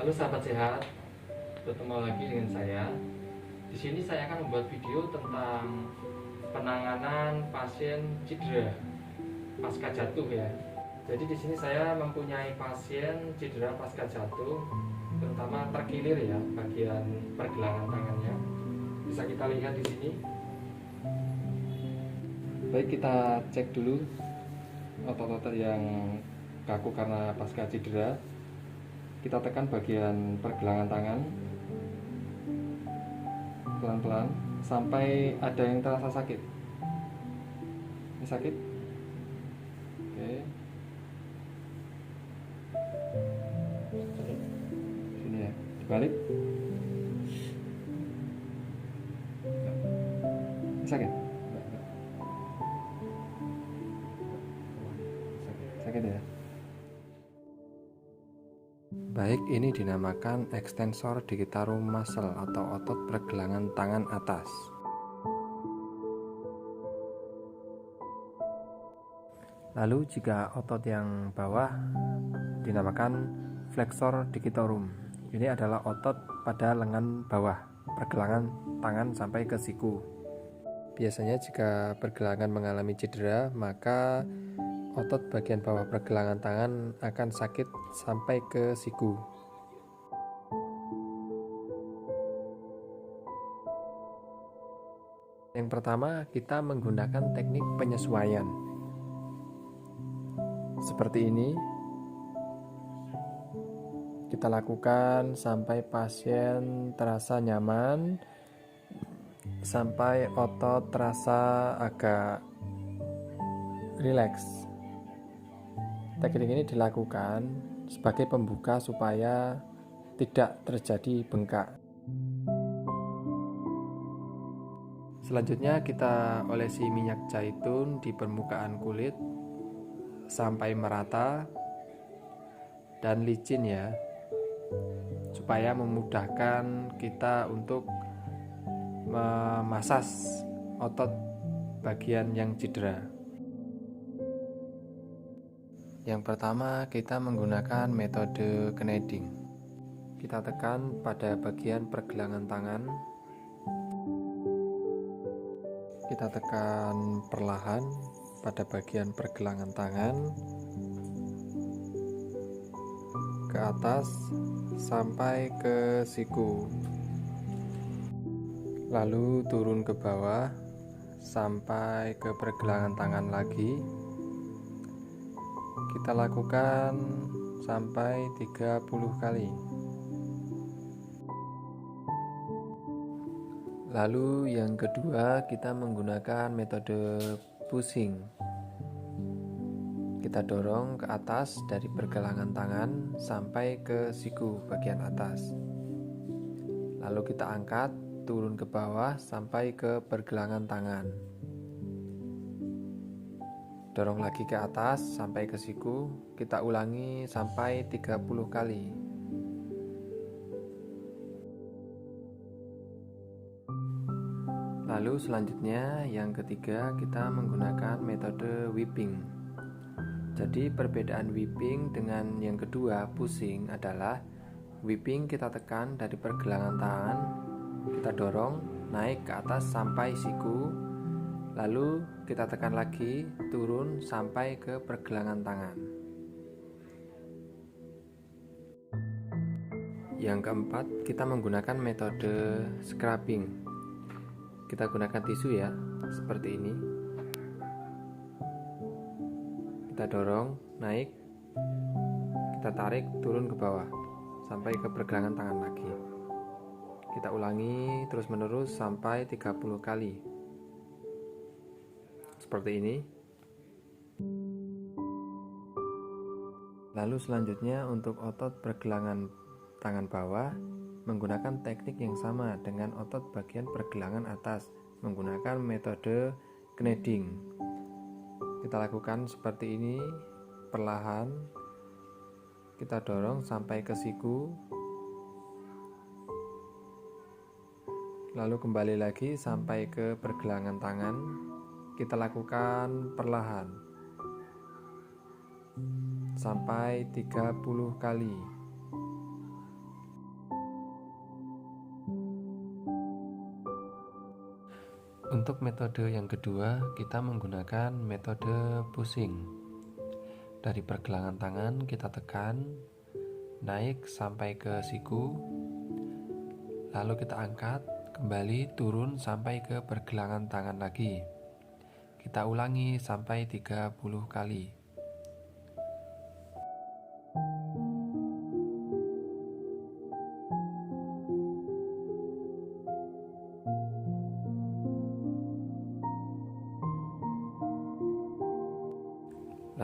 Halo sahabat sehat, bertemu lagi dengan saya. Di sini saya akan membuat video tentang penanganan pasien cedera pasca jatuh ya. Jadi di sini saya mempunyai pasien cedera pasca jatuh, terutama terkilir ya bagian pergelangan tangannya. Bisa kita lihat di sini. Baik, kita cek dulu otot-otot yang kaku karena pasca cedera. Kita tekan bagian pergelangan tangan pelan-pelan sampai ada yang terasa sakit. Ini sakit? Oke. Sini ya, dibalik. Ini sakit? Sakit ya? Baik, ini dinamakan extensor digitorum muscle atau otot pergelangan tangan atas. Lalu jika otot yang bawah dinamakan flexor digitorum. Ini adalah otot pada lengan bawah, pergelangan tangan sampai ke siku. Biasanya jika pergelangan mengalami cedera, maka otot bagian bawah pergelangan tangan akan sakit sampai ke siku. Yang pertama, kita menggunakan teknik penyesuaian. Seperti ini. Kita lakukan sampai pasien terasa nyaman, sampai otot terasa agak rileks. Teknik ini dilakukan sebagai pembuka supaya tidak terjadi bengkak. Selanjutnya kita olesi minyak zaitun di permukaan kulit sampai merata dan licin ya, supaya memudahkan kita untuk memasas otot bagian yang cedera. Yang pertama, kita menggunakan metode kneading. Kita tekan pada bagian pergelangan tangan. Kita tekan perlahan pada bagian pergelangan tangan ke atas sampai ke siku. Lalu turun ke bawah sampai ke pergelangan tangan lagi. Kita lakukan sampai 30 kali. Lalu yang kedua, kita menggunakan metode pushing. Kita dorong ke atas dari pergelangan tangan sampai ke siku bagian atas. Lalu kita angkat turun ke bawah sampai ke pergelangan tangan. Dorong lagi ke atas sampai ke siku. Kita ulangi sampai 30 kali. Lalu selanjutnya yang ketiga, kita menggunakan metode whipping. Jadi perbedaan whipping dengan yang kedua pushing adalah whipping kita tekan dari pergelangan tangan, kita dorong naik ke atas sampai siku, lalu kita tekan lagi turun sampai ke pergelangan tangan. Yang keempat, kita menggunakan metode scrubbing. Kita gunakan tisu ya, seperti ini. Kita dorong naik, kita tarik turun ke bawah sampai ke pergelangan tangan lagi. Kita ulangi terus menerus sampai 30 kali. Seperti ini. Lalu selanjutnya untuk otot pergelangan tangan bawah menggunakan teknik yang sama dengan otot bagian pergelangan atas, menggunakan metode kneading. Kita lakukan seperti ini, perlahan. Kita dorong sampai ke siku. Lalu kembali lagi sampai ke pergelangan tangan. Kita lakukan perlahan sampai 30 kali. Untuk metode yang kedua, kita menggunakan metode pushing. Dari pergelangan tangan kita tekan, naik sampai ke siku, lalu kita angkat, kembali turun sampai ke pergelangan tangan lagi. Kita ulangi sampai 30 kali.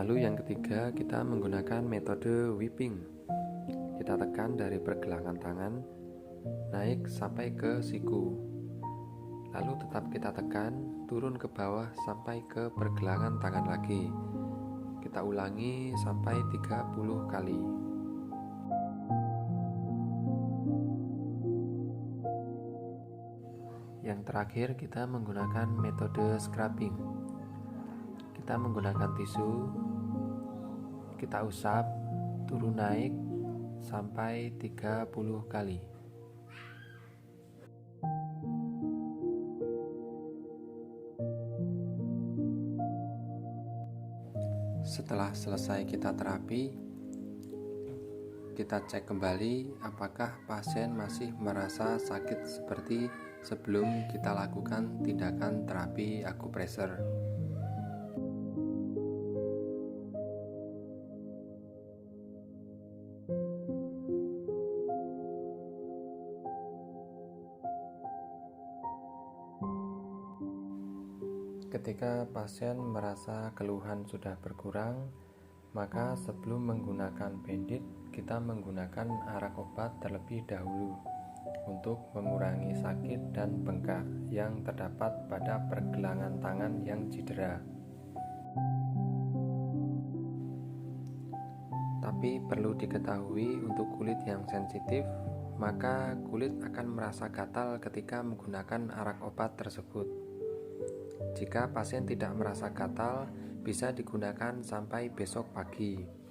Lalu yang ketiga, kita menggunakan metode whipping. Kita tekan dari pergelangan tangan, naik sampai ke siku. Lalu tetap kita tekan, turun ke bawah sampai ke pergelangan tangan lagi. Kita ulangi sampai 30 kali. Yang terakhir, kita menggunakan metode scrubbing. Kita menggunakan tisu, kita usap, turun naik sampai 30 kali. Setelah selesai kita terapi, kita cek kembali apakah pasien masih merasa sakit seperti sebelum kita lakukan tindakan terapi akupressure. Ketika pasien merasa keluhan sudah berkurang, maka sebelum menggunakan bandit, kita menggunakan arak obat terlebih dahulu untuk mengurangi sakit dan bengkak yang terdapat pada pergelangan tangan yang cedera. Tapi perlu diketahui, untuk kulit yang sensitif, maka kulit akan merasa gatal ketika menggunakan arak obat tersebut. Jika pasien tidak merasa gatal, bisa digunakan sampai besok pagi.